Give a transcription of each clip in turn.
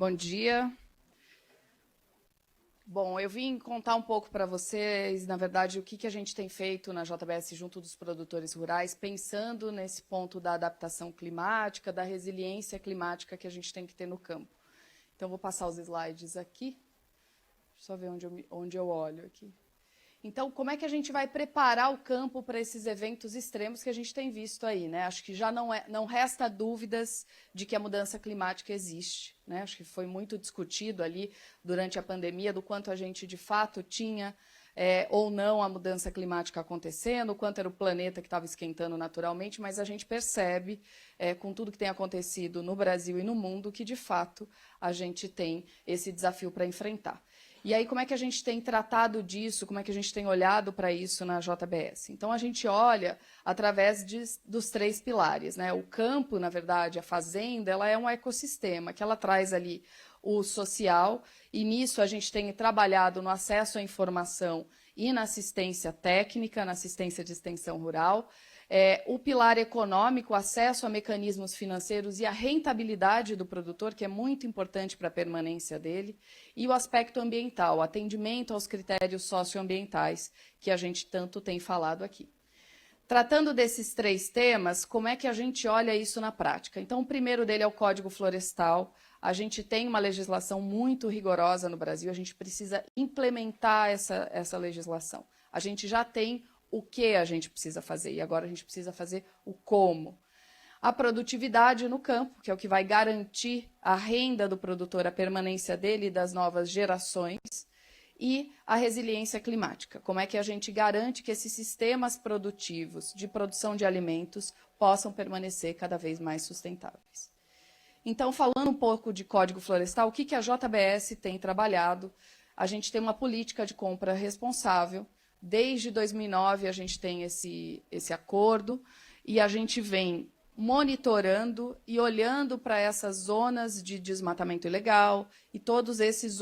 Bom dia. Bom, eu vim contar um pouco para vocês, na verdade, o que a gente tem feito na JBS junto dos produtores rurais, pensando nesse ponto da adaptação climática, da resiliência climática que a gente tem que ter no campo. Então, vou passar os slides aqui. Deixa eu só ver onde eu olho aqui. Então, como é que a gente vai preparar o campo para esses eventos extremos que a gente tem visto aí, né? Acho que já não resta dúvidas de que a mudança climática existe, né? Acho que foi muito discutido ali durante a pandemia do quanto a gente, de fato, tinha ou não a mudança climática acontecendo, o quanto era o planeta que estava esquentando naturalmente, mas a gente percebe, com tudo que tem acontecido no Brasil e no mundo, que, de fato, a gente tem esse desafio para enfrentar. E aí, como é que a gente tem tratado disso, como é que a gente tem olhado para isso na JBS? Então, a gente olha através dos 3 pilares, né? O campo, na verdade, a fazenda, ela é um ecossistema, que ela traz ali o social, e nisso a gente tem trabalhado no acesso à informação e na assistência técnica, na assistência de extensão rural. O pilar econômico, o acesso a mecanismos financeiros e a rentabilidade do produtor, que é muito importante para a permanência dele, e o aspecto ambiental, o atendimento aos critérios socioambientais, que a gente tanto tem falado aqui. Tratando desses 3 temas, como é que a gente olha isso na prática? Então, o primeiro dele é o Código Florestal. A gente tem uma legislação muito rigorosa no Brasil, a gente precisa implementar essa legislação. A gente já tem o que a gente precisa fazer, e agora a gente precisa fazer o como. A produtividade no campo, que é o que vai garantir a renda do produtor, a permanência dele e das novas gerações, e a resiliência climática. Como é que a gente garante que esses sistemas produtivos de produção de alimentos possam permanecer cada vez mais sustentáveis. Então, falando um pouco de Código Florestal, o que a JBS tem trabalhado? A gente tem uma política de compra responsável. Desde 2009 a gente tem esse acordo e a gente vem monitorando e olhando para essas zonas de desmatamento ilegal e todos essas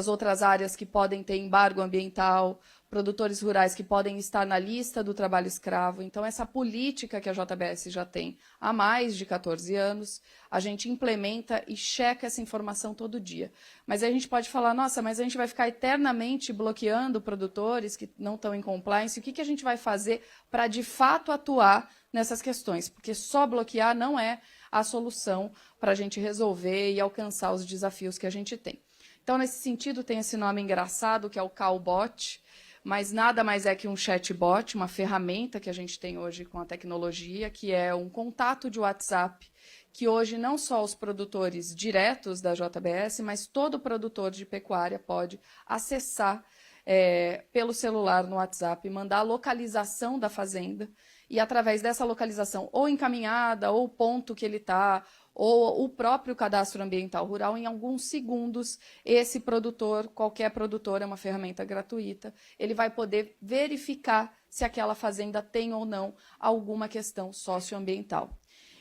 outras áreas que podem ter embargo ambiental, produtores rurais que podem estar na lista do trabalho escravo. Então, essa política que a JBS já tem há mais de 14 anos, a gente implementa e checa essa informação todo dia. Mas aí a gente pode falar, nossa, mas a gente vai ficar eternamente bloqueando produtores que não estão em compliance. O que a gente vai fazer para, de fato, atuar nessas questões? Porque só bloquear não é a solução para a gente resolver e alcançar os desafios que a gente tem. Então, nesse sentido, tem esse nome engraçado, que é o Cowbot, mas nada mais é que um chatbot, uma ferramenta que a gente tem hoje com a tecnologia, que é um contato de WhatsApp, que hoje não só os produtores diretos da JBS, mas todo produtor de pecuária pode acessar pelo celular no WhatsApp, mandar a localização da fazenda, e através dessa localização, ou encaminhada, ou o ponto que ele está, ou o próprio cadastro ambiental rural, em alguns segundos, esse produtor, qualquer produtor, é uma ferramenta gratuita, ele vai poder verificar se aquela fazenda tem ou não alguma questão socioambiental.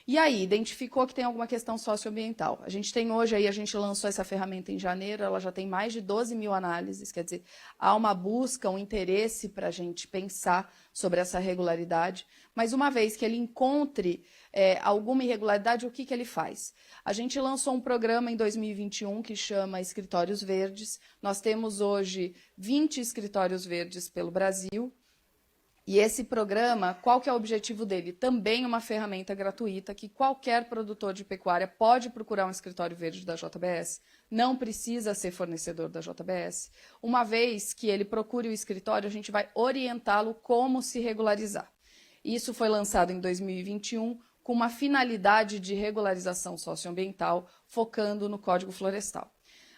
E aí, identificou que tem alguma questão socioambiental. A gente tem hoje, a gente lançou essa ferramenta em janeiro, ela já tem mais de 12 mil análises, quer dizer, há uma busca, um interesse para a gente pensar sobre essa regularidade, mas uma vez que ele encontre alguma irregularidade, o que ele faz? A gente lançou um programa em 2021 que chama Escritórios Verdes. Nós temos hoje 20 escritórios verdes pelo Brasil. E esse programa, qual que é o objetivo dele? Também uma ferramenta gratuita que qualquer produtor de pecuária pode procurar um escritório verde da JBS, não precisa ser fornecedor da JBS. Uma vez que ele procure o escritório, a gente vai orientá-lo como se regularizar. Isso foi lançado em 2021 com uma finalidade de regularização socioambiental, focando no Código Florestal.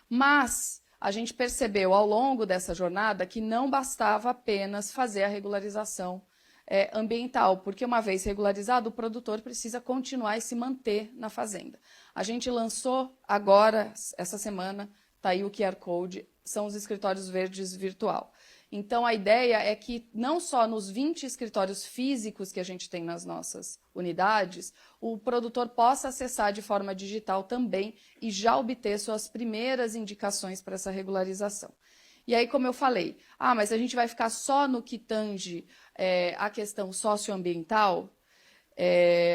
Mas a gente percebeu ao longo dessa jornada que não bastava apenas fazer a regularização ambiental, porque uma vez regularizado, o produtor precisa continuar e se manter na fazenda. A gente lançou agora, essa semana, está aí o QR Code, são os escritórios verdes virtual. Então, a ideia é que não só nos 20 escritórios físicos que a gente tem nas nossas unidades, o produtor possa acessar de forma digital também e já obter suas primeiras indicações para essa regularização. E aí, como eu falei, mas a gente vai ficar só no que tange a questão socioambiental?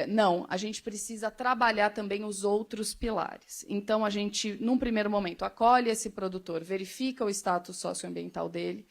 Não, a gente precisa trabalhar também os outros pilares. Então, a gente, num primeiro momento, acolhe esse produtor, verifica o status socioambiental dele.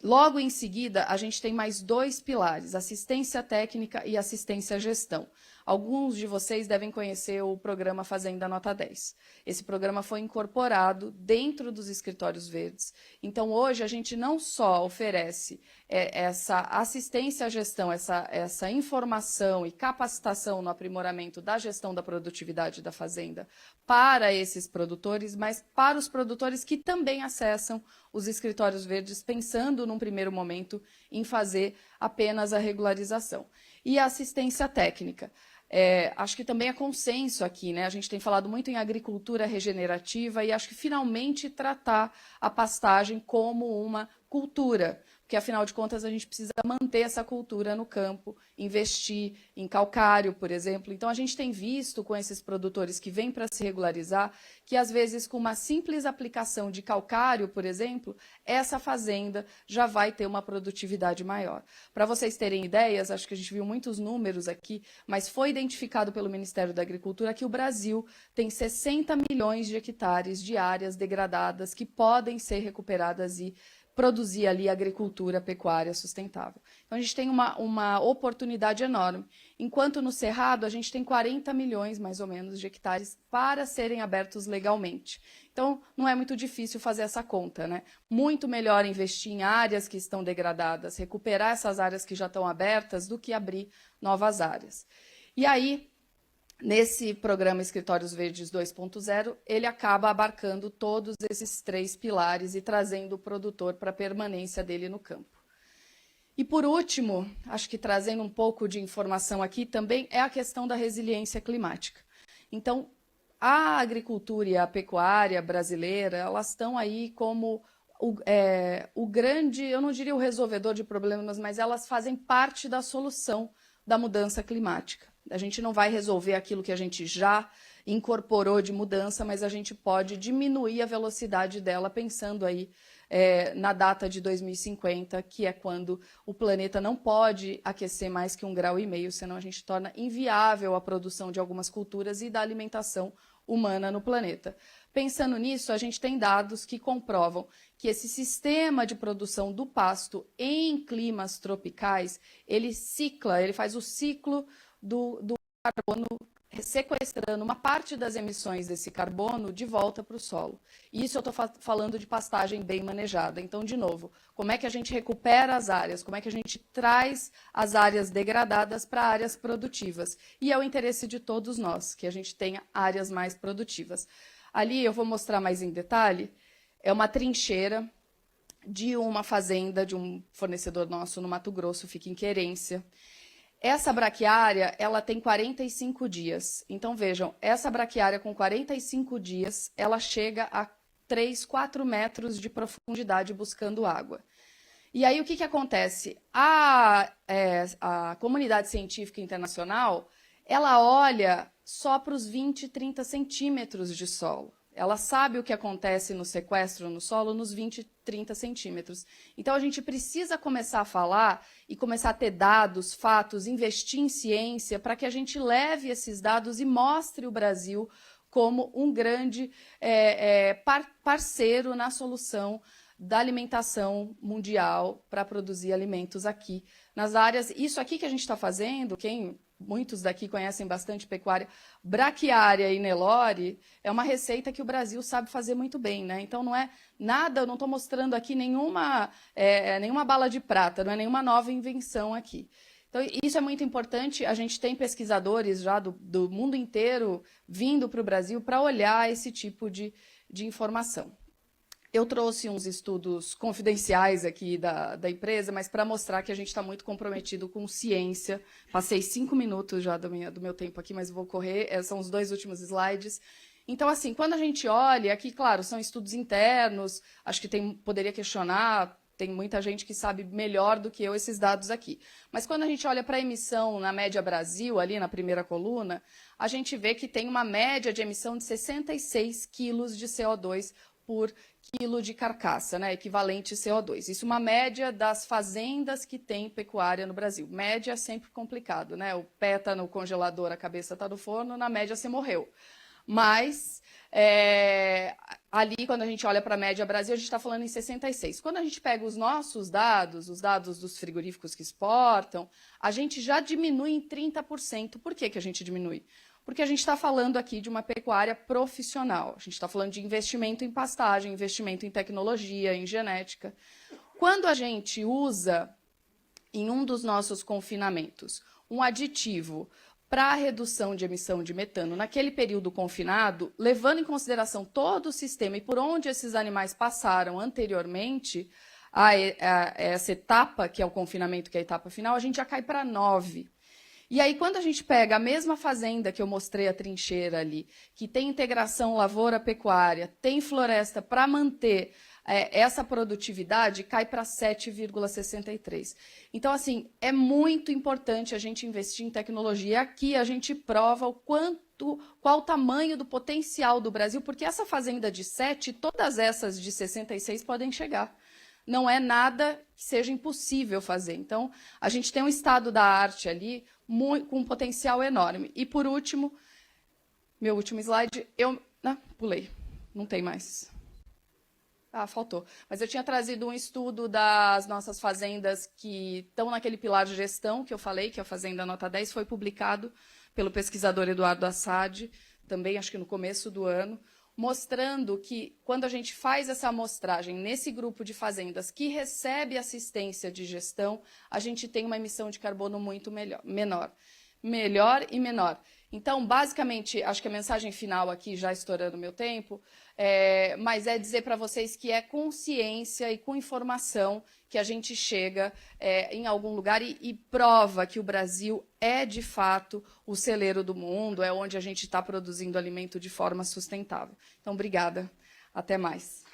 Logo em seguida, a gente tem mais 2 pilares, assistência técnica e assistência à gestão. Alguns de vocês devem conhecer o programa Fazenda Nota 10. Esse programa foi incorporado dentro dos escritórios verdes. Então, hoje, a gente não só oferece essa assistência à gestão, essa informação e capacitação no aprimoramento da gestão da produtividade da fazenda para esses produtores, mas para os produtores que também acessam os escritórios verdes, pensando, num primeiro momento, em fazer apenas a regularização. E a assistência técnica. Acho que também é consenso aqui, né? A gente tem falado muito em agricultura regenerativa e acho que finalmente tratar a pastagem como uma cultura, porque afinal de contas a gente precisa manter essa cultura no campo, investir em calcário, por exemplo. Então a gente tem visto com esses produtores que vêm para se regularizar que às vezes com uma simples aplicação de calcário, por exemplo, essa fazenda já vai ter uma produtividade maior. Para vocês terem ideias, acho que a gente viu muitos números aqui, mas foi identificado pelo Ministério da Agricultura que o Brasil tem 60 milhões de hectares de áreas degradadas que podem ser recuperadas e produzir ali agricultura, pecuária sustentável. Então, a gente tem uma oportunidade enorme. Enquanto no Cerrado, a gente tem 40 milhões, mais ou menos, de hectares para serem abertos legalmente. Então, não é muito difícil fazer essa conta, né? Muito melhor investir em áreas que estão degradadas, recuperar essas áreas que já estão abertas, do que abrir novas áreas. E aí, nesse programa Escritórios Verdes 2.0, ele acaba abarcando todos esses 3 pilares e trazendo o produtor para a permanência dele no campo. E por último, acho que trazendo um pouco de informação aqui também, é a questão da resiliência climática. Então, a agricultura e a pecuária brasileira, elas estão aí como o grande, eu não diria o resolvedor de problemas, mas elas fazem parte da solução da mudança climática. A gente não vai resolver aquilo que a gente já incorporou de mudança, mas a gente pode diminuir a velocidade dela, pensando aí na data de 2050, que é quando o planeta não pode aquecer mais que 1,5 graus, senão a gente torna inviável a produção de algumas culturas e da alimentação humana no planeta. Pensando nisso, a gente tem dados que comprovam que esse sistema de produção do pasto em climas tropicais, ele faz o ciclo do carbono, sequestrando uma parte das emissões desse carbono de volta para o solo. Isso eu estou falando de pastagem bem manejada. Então, de novo, como é que a gente recupera as áreas? Como é que a gente traz as áreas degradadas para áreas produtivas? E é o interesse de todos nós, que a gente tenha áreas mais produtivas. Ali eu vou mostrar mais em detalhe, é uma trincheira de uma fazenda, de um fornecedor nosso no Mato Grosso, fica em Querência. Essa braquiária, ela tem 45 dias. Então, vejam, essa braquiária com 45 dias, ela chega a 3, 4 metros de profundidade buscando água. E aí, o que acontece? A comunidade científica internacional, ela olha só para os 20, 30 centímetros de solo. Ela sabe o que acontece no sequestro no solo nos 20, 30 centímetros. Então, a gente precisa começar a falar e começar a ter dados, fatos, investir em ciência para que a gente leve esses dados e mostre o Brasil como um grande parceiro na solução da alimentação mundial para produzir alimentos aqui nas áreas. Isso aqui que a gente está fazendo, muitos daqui conhecem bastante pecuária, braquiária e Nelore, é uma receita que o Brasil sabe fazer muito bem, né? Então não é nada, eu não estou mostrando aqui nenhuma bala de prata, não é nenhuma nova invenção aqui. Então isso é muito importante, a gente tem pesquisadores já do mundo inteiro vindo para o Brasil para olhar esse tipo de informação. Eu trouxe uns estudos confidenciais aqui da empresa, mas para mostrar que a gente está muito comprometido com ciência. Passei 5 minutos já do meu tempo aqui, mas vou correr. São os 2 últimos slides. Então, assim, quando a gente olha, aqui, claro, são estudos internos, acho que poderia questionar, tem muita gente que sabe melhor do que eu esses dados aqui. Mas quando a gente olha para a emissão na média Brasil, ali na primeira coluna, a gente vê que tem uma média de emissão de 66 quilos de CO2 por quilo de carcaça, né, equivalente CO2. Isso é uma média das fazendas que tem pecuária no Brasil. Média é sempre complicado, né? O pé está no congelador, a cabeça está no forno, na média você morreu. Mas ali, quando a gente olha para a média Brasil, a gente está falando em 66. Quando a gente pega os nossos dados, os dados dos frigoríficos que exportam, a gente já diminui em 30%. Por que a gente diminui? Porque a gente está falando aqui de uma pecuária profissional. A gente está falando de investimento em pastagem, investimento em tecnologia, em genética. Quando a gente usa, em um dos nossos confinamentos, um aditivo para a redução de emissão de metano naquele período confinado, levando em consideração todo o sistema e por onde esses animais passaram anteriormente a essa etapa, que é o confinamento, que é a etapa final, a gente já cai para 9. E aí, quando a gente pega a mesma fazenda que eu mostrei a trincheira ali, que tem integração lavoura-pecuária, tem floresta para manter essa produtividade, cai para 7,63. Então, assim, é muito importante a gente investir em tecnologia. Aqui a gente prova qual o tamanho do potencial do Brasil, porque essa fazenda de 7, todas essas de 66 podem chegar. Não é nada que seja impossível fazer. Então, a gente tem um estado da arte ali com um potencial enorme. E, por último, meu último slide, pulei, não tem mais. Faltou. Mas eu tinha trazido um estudo das nossas fazendas que estão naquele pilar de gestão que eu falei, que é a Fazenda Nota 10, foi publicado pelo pesquisador Eduardo Assad, também acho que no começo do ano, mostrando que, quando a gente faz essa amostragem nesse grupo de fazendas que recebe assistência de gestão, a gente tem uma emissão de carbono muito menor e menor. Então, basicamente, acho que a mensagem final aqui, já estourando o meu tempo, mas é dizer para vocês que é consciência e com informação que a gente chega em algum lugar e prova que o Brasil é, de fato, o celeiro do mundo, é onde a gente está produzindo alimento de forma sustentável. Então, obrigada. Até mais.